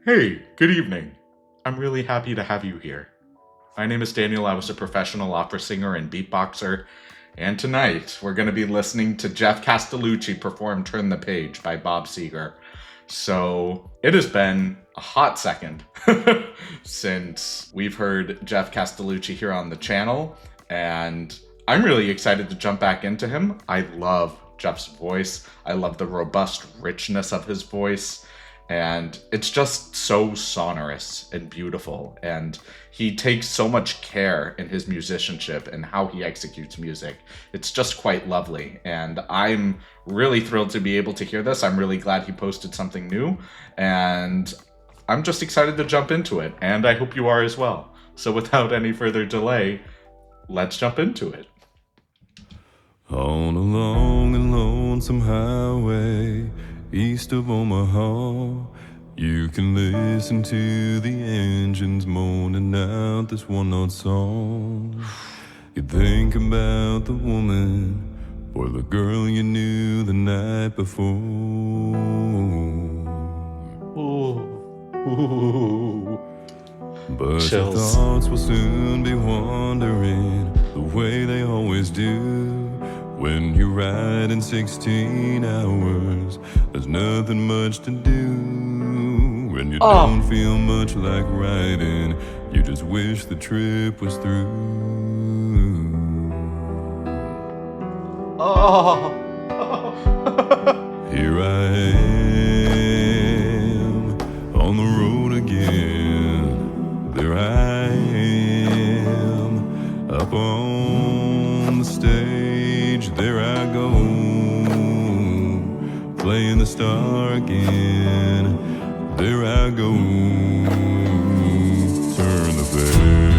Hey, good evening. I'm really happy to have you here. My name is Daniel. I was a professional opera singer and beatboxer, and tonight we're going to be listening to Geoff Castellucci perform Turn the Page by Bob Seger. So it has been a hot second since we've heard Geoff Castellucci here on the channel, and I'm really excited to jump back into him. I love Geoff's voice. I love the robust richness of his voice. And it's just so sonorous and beautiful. And he takes so much care in his musicianship and how he executes music. It's just quite lovely. And I'm really thrilled to be able to hear this. I'm really glad he posted something new. And I'm just excited to jump into it. And I hope you are as well. So without any further delay, let's jump into it. On a long and lonesome highway east of Omaha, you can listen to the engines moaning out this one-note song. You think about the woman or the girl you knew the night before. Ooh. But Chills. your thoughts will soon be wandering the way they always do. When you ride in 16 hours, there's nothing much to do. When you don't feel much like riding, you just wish the trip was through. Here I am, on the road again. There I am, up on the stage. There I go, playing the star again. There I go, turn the page.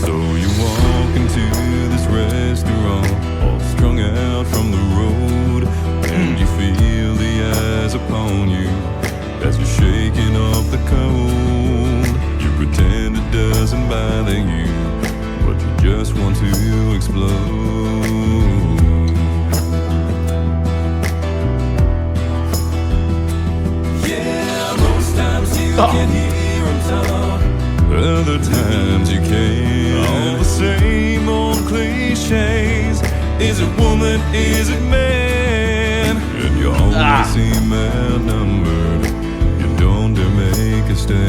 So you walk into this restaurant, all strung out from the road, and you feel the eyes upon you as you're shaking off the cold. You pretend it doesn't bother you, but you just want to explode. Yeah, most times you can hear them talk, other times you can't. All the same old cliches. Is it woman, is it man? And you always seem outnumbered. Don't dare make a stand.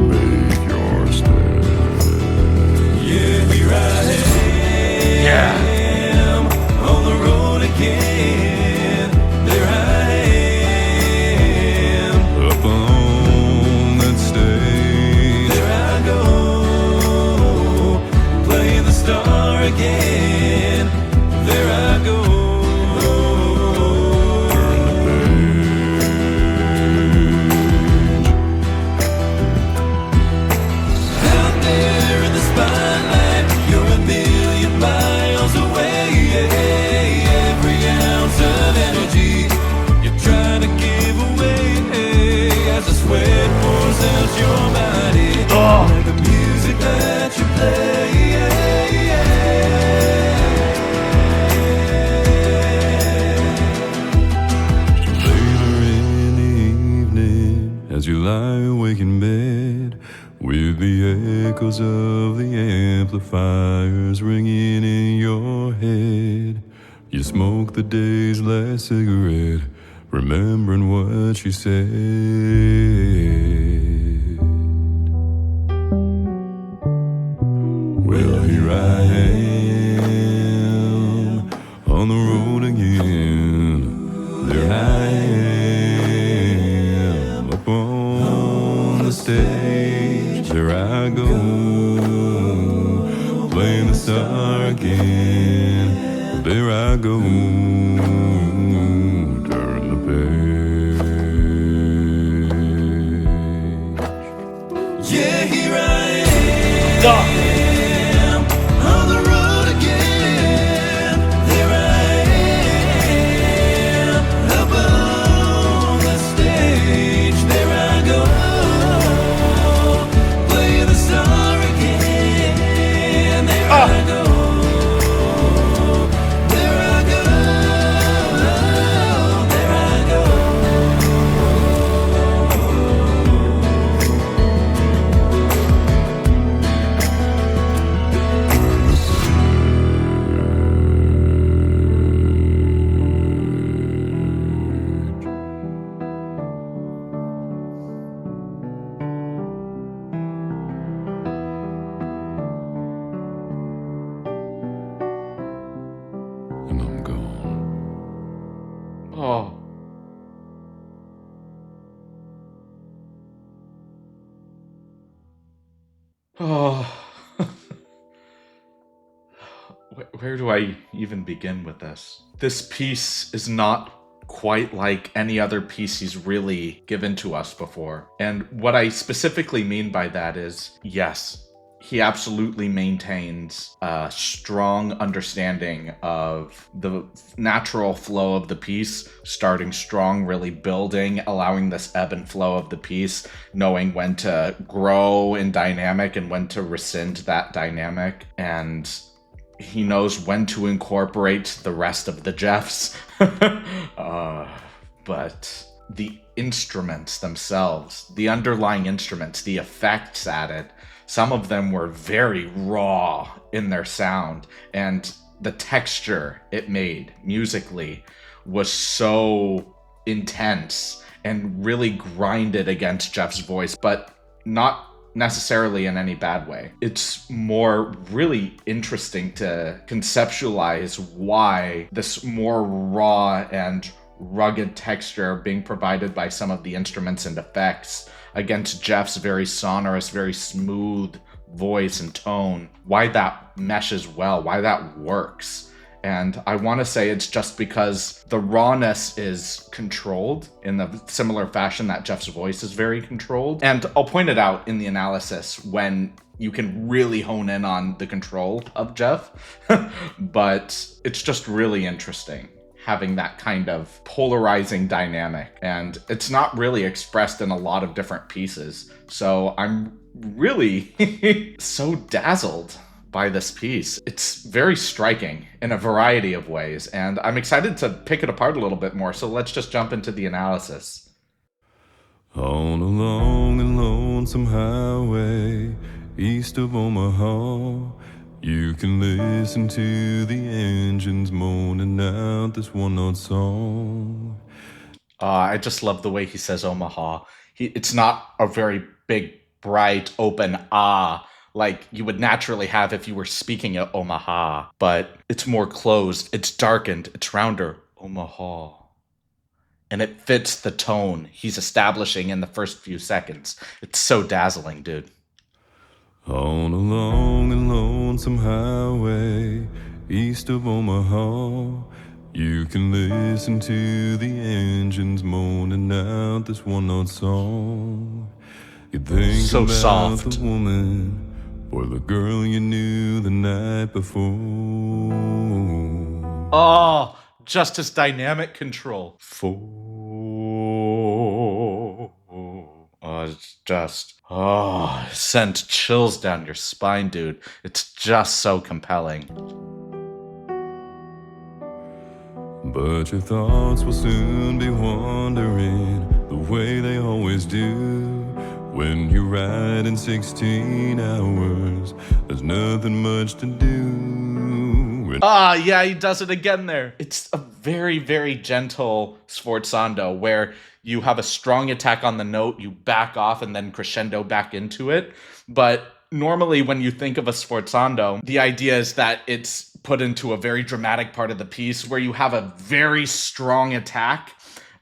Make your stand. Yeah, here I am, on the road again. There I am, up on that stage. There I go, playing the star again. There I go. You lie awake in bed with the echoes of the amplifiers ringing in your head. You smoke the day's last cigarette, remembering what she said. Well, here I am, on the road again. There I am, up on the stage. There I go, playing the star again. There I go, turn the page. Yeah, here I am, on the road again. There I am, up on the stage. There I go, playing the star Oh, where do I even begin with this? This piece is not quite like any other piece he's really given to us before. And what I specifically mean by that is, yes, he absolutely maintains a strong understanding of the natural flow of the piece, starting strong, really building, allowing this ebb and flow of the piece, knowing when to grow in dynamic and when to rescind that dynamic. And he knows when to incorporate the rest of the Geoffs. But the instruments themselves, the underlying instruments, the effects added, some of them were very raw in their sound, and the texture it made musically was so intense and really grinded against Geoff's voice, but not necessarily in any bad way. It's more really interesting to conceptualize why this more raw and rugged texture being provided by some of the instruments and effects against Geoff's very sonorous, very smooth voice and tone, why that meshes well, why that works. And I want to say it's just because the rawness is controlled in the similar fashion that Geoff's voice is very controlled. And I'll point it out in the analysis when you can really hone in on the control of Geoff. But it's just really interesting having that kind of polarizing dynamic. And it's not really expressed in a lot of different pieces. So I'm really so dazzled by this piece. It's very striking in a variety of ways, and I'm excited to pick it apart a little bit more, so let's just jump into the analysis. On a long and lonesome highway east of Omaha, you can listen to the engines moaning out this one-note song. I just love the way he says Omaha. It's not a very big, bright, open like you would naturally have if you were speaking at Omaha, but it's more closed, it's darkened, it's rounder. Omaha. And it fits the tone he's establishing in the first few seconds. It's so dazzling, dude. On a long and lonesome highway east of Omaha, you can listen to the engines moaning out this one-note song. You think So about soft. the woman or the girl you knew the night before. Oh, just his dynamic control. It's just, sent chills down your spine, dude. It's just so compelling. But your thoughts will soon be wandering the way they always do. When you're riding 16 hours, there's nothing much to do. Yeah, he does it again there. It's a very, very gentle sforzando where you have a strong attack on the note, you back off and then crescendo back into it. But normally when you think of a sforzando, the idea is that it's put into a very dramatic part of the piece where you have a very strong attack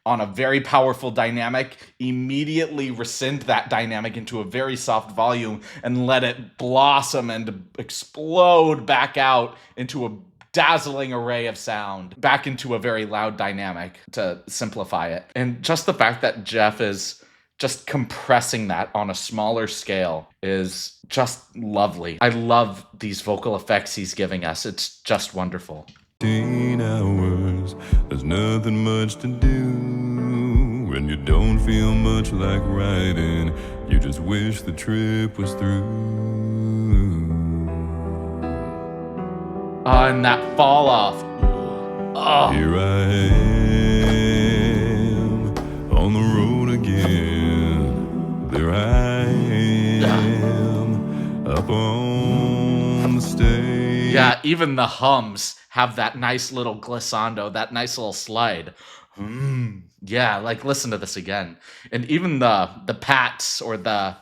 on a very powerful dynamic, immediately rescind that dynamic into a very soft volume and let it blossom and explode back out into a dazzling array of sound, back into a very loud dynamic, to simplify it. And just the fact that Geoff is just compressing that on a smaller scale is just lovely. I love these vocal effects he's giving us. It's just wonderful. 16 hours, there's nothing much to do. When you don't feel much like riding, you just wish the trip was through. And that fall off. Here I am on the road again. There I am up on the stage. Yeah, even the hums have that nice little glissando, that nice little slide. Yeah, like listen to this again. And even the pats or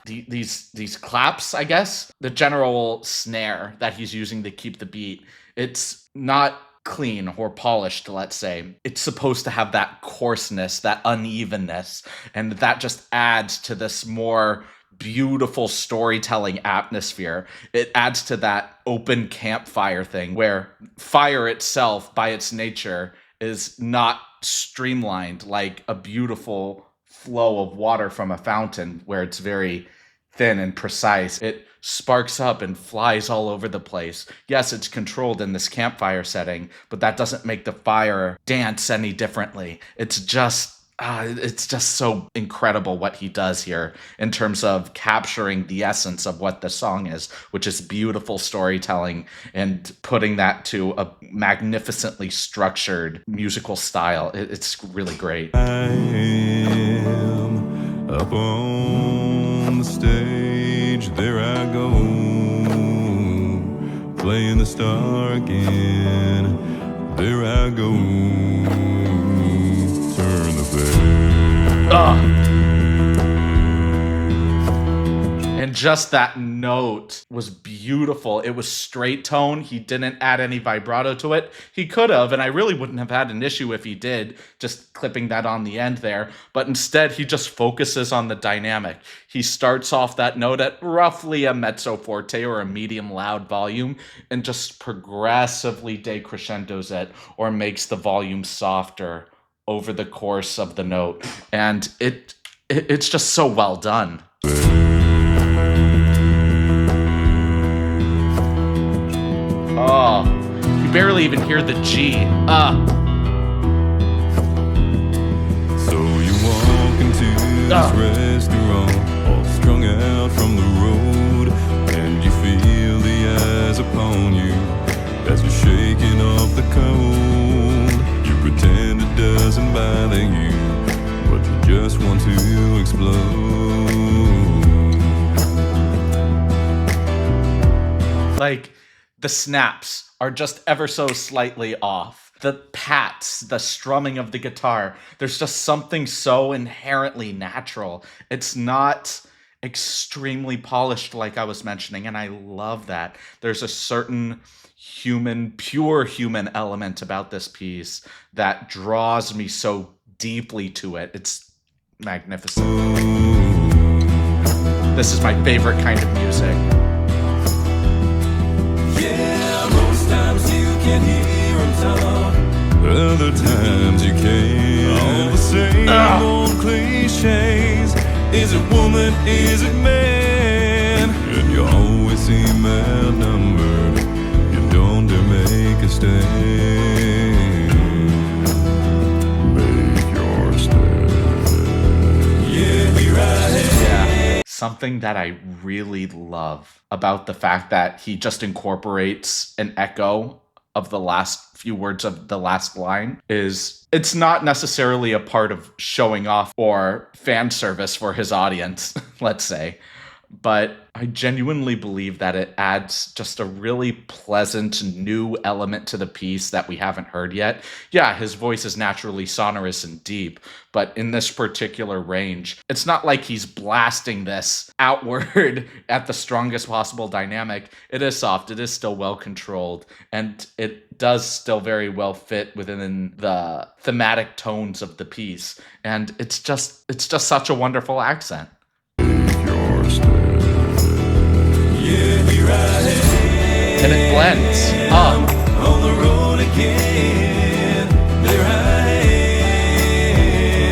these claps, I guess, the general snare that he's using to keep the beat, it's not clean or polished, let's say. It's supposed to have that coarseness, that unevenness, and that just adds to this more beautiful storytelling atmosphere. It adds to that open campfire thing where fire itself, by its nature, is not streamlined like a beautiful flow of water from a fountain where it's very thin and precise. It sparks up and flies all over the place. Yes, it's controlled in this campfire setting, but that doesn't make the fire dance any differently. It's just so incredible what he does here in terms of capturing the essence of what the song is, which is beautiful storytelling and putting that to a magnificently structured musical style. It's really great. I am up on the stage, there I go, playing the star again, there I go, turn the page. And just that note was beautiful. It was straight tone. He didn't add any vibrato to it. He could have, and I really wouldn't have had an issue if he did, just clipping that on the end there. But instead, he just focuses on the dynamic. He starts off that note at roughly a mezzo forte or a medium loud volume and just progressively decrescendos it or makes the volume softer over the course of the note. And it's just so well done. Oh, you barely even hear the G. So you walk into this restaurant, all strung out from the road, and you feel the eyes upon you as you're shaking off the cold. You pretend it doesn't bother you, but you just want to explode. Like, the snaps are just ever so slightly off. The pats, the strumming of the guitar, there's just something so inherently natural. It's not extremely polished like I was mentioning, and I love that. There's a certain pure human element about this piece that draws me so deeply to it. It's magnificent. This is my favorite kind of music. Can hear him talk. Other times you can't. All the same old cliches. Is it woman? Is it man? And you always seem outnumbered. You don't dare make a stand. Make your stand. Yeah, here I am. Something that I really love about the fact that he just incorporates an echo of the last few words of the last line is it's not necessarily a part of showing off or fan service for his audience, let's say, but I genuinely believe that it adds just a really pleasant new element to the piece that we haven't heard yet. Yeah, his voice is naturally sonorous and deep, but in this particular range, it's not like he's blasting this outward at the strongest possible dynamic. It is soft, it is still well controlled, and it does still very well fit within the thematic tones of the piece. And it's just such a wonderful accent. And it blends. On the road again, there I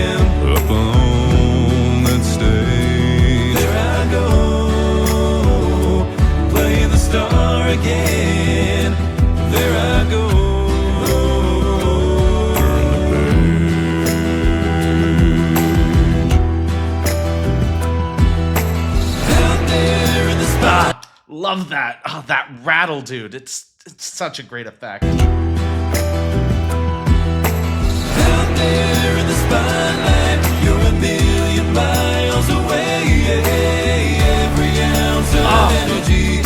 am. Up on that stage, there I go, playing the star again, there I go. Turn the page. Out there in the spot. Love that. Oh, that rattle, dude. It's such a great effect. Out there in the spotlight, you're a million miles away. Every ounce of energy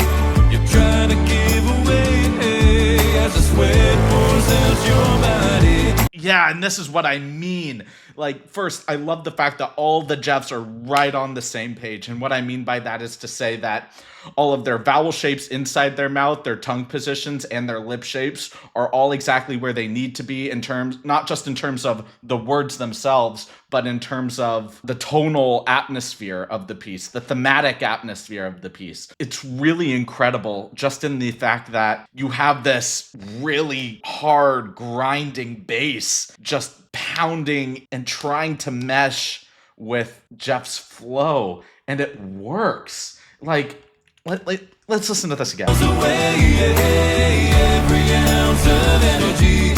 you're trying to give away as the sweat pours out your body. Yeah, and this is what I mean. Like, first, I love the fact that all the Geoffs are right on the same page. And what I mean by that is to say that all of their vowel shapes inside their mouth, their tongue positions, and their lip shapes are all exactly where they need to be in terms, not just in terms of the words themselves, but in terms of the tonal atmosphere of the piece, the thematic atmosphere of the piece. It's really incredible just in the fact that you have this really hard, grinding bass just pounding and trying to mesh with Geoff's flow, and it works. Like, let's listen to this again. Away, every ounce of energy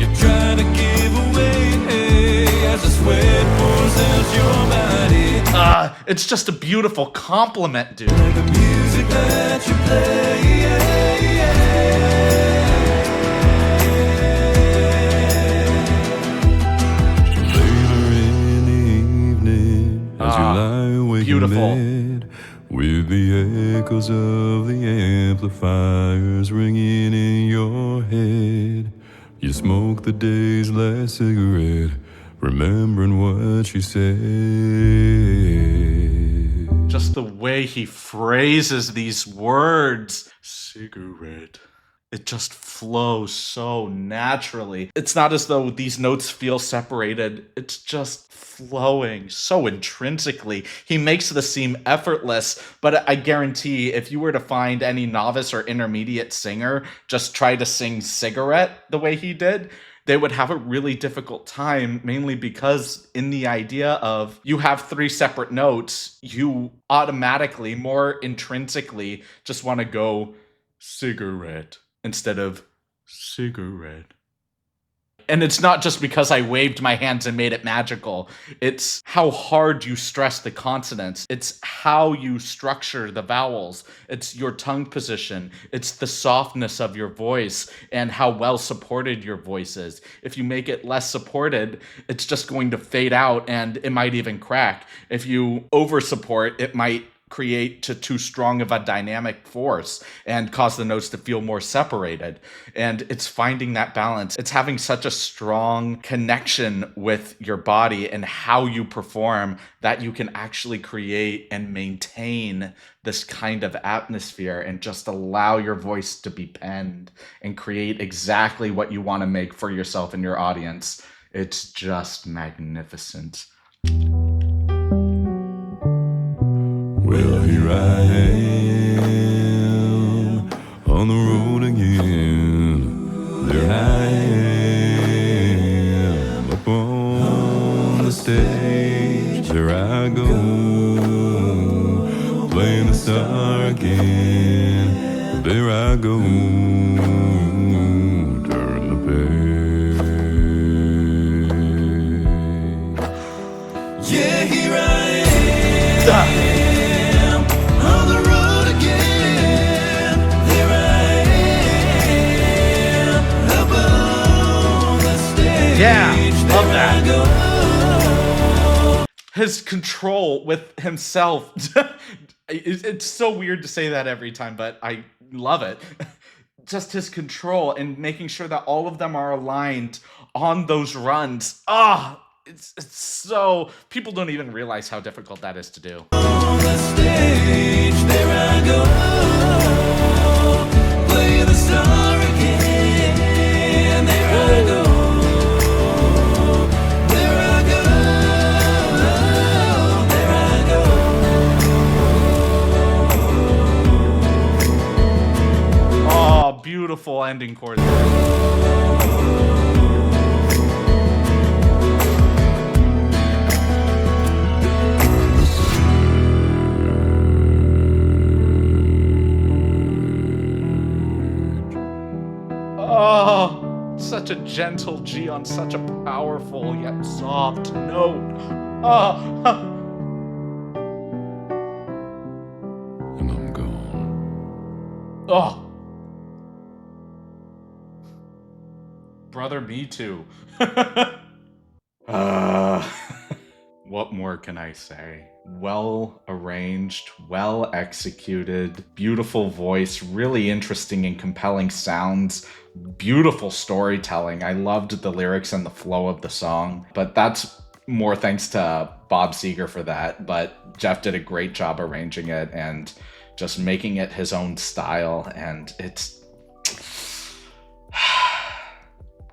you're trying to give away as the sweat pours out your body. It's just a beautiful compliment, dude. Like the music that you play. Later in the evening, as you lie awake beautiful. in bed, with the echoes of the amplifiers ringing in your head, you smoke the day's last cigarette, remembering what she said. Just the way he phrases these words. Cigarette. It just flows so naturally. It's not as though these notes feel separated. It's just flowing so intrinsically. He makes this seem effortless, but I guarantee if you were to find any novice or intermediate singer just try to sing Cigarette the way he did, they would have a really difficult time, mainly because in the idea of you have three separate notes, you automatically, more intrinsically, just want to go cigarette instead of cigarette. And it's not just because I waved my hands and made it magical. It's how hard you stress the consonants. It's how you structure the vowels. It's your tongue position. It's the softness of your voice and how well supported your voice is. If you make it less supported, it's just going to fade out and it might even crack. If you over support, it might create to too strong of a dynamic force and cause the notes to feel more separated. And it's finding that balance. It's having such a strong connection with your body and how you perform that you can actually create and maintain this kind of atmosphere and just allow your voice to be penned and create exactly what you want to make for yourself and your audience. It's just magnificent. Well, here I am on the road again. There I am up on the stage. There I go, playing the star again. There I go, turn the page. Yeah, here I am. Yeah, love that. His control with himself. It's so weird to say that every time, but I love it. Just his control and making sure that all of them are aligned on those runs. It's so... People don't even realize how difficult that is to do. On the stage, there I go, play the star again. There I go. Beautiful ending chord. Oh, such a gentle G on such a powerful yet soft note. And I'm gone. Oh. Brother, me too. What more can I say? Well arranged, well executed, beautiful voice, really interesting and compelling sounds, beautiful storytelling. I loved the lyrics and the flow of the song, but that's more thanks to Bob Seger for that, but Geoff did a great job arranging it and just making it his own style, and it's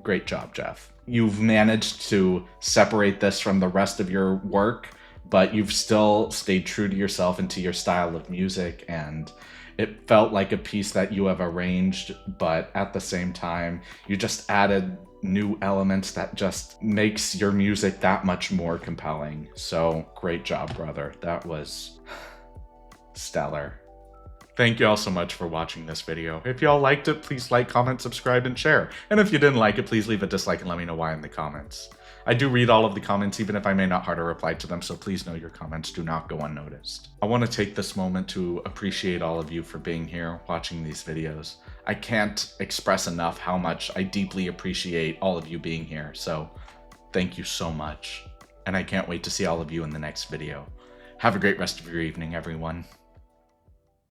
great job, Geoff. You've managed to separate this from the rest of your work, but you've still stayed true to yourself and to your style of music, and it felt like a piece that you have arranged, but at the same time, you just added new elements that just makes your music that much more compelling. So great job, brother. That was stellar. Thank you all so much for watching this video. If y'all liked it, please like, comment, subscribe, and share. And if you didn't like it, please leave a dislike and let me know why in the comments. I do read all of the comments, even if I may not heart or reply to them, so please know your comments do not go unnoticed. I want to take this moment to appreciate all of you for being here, watching these videos. I can't express enough how much I deeply appreciate all of you being here, so thank you so much. And I can't wait to see all of you in the next video. Have a great rest of your evening, everyone.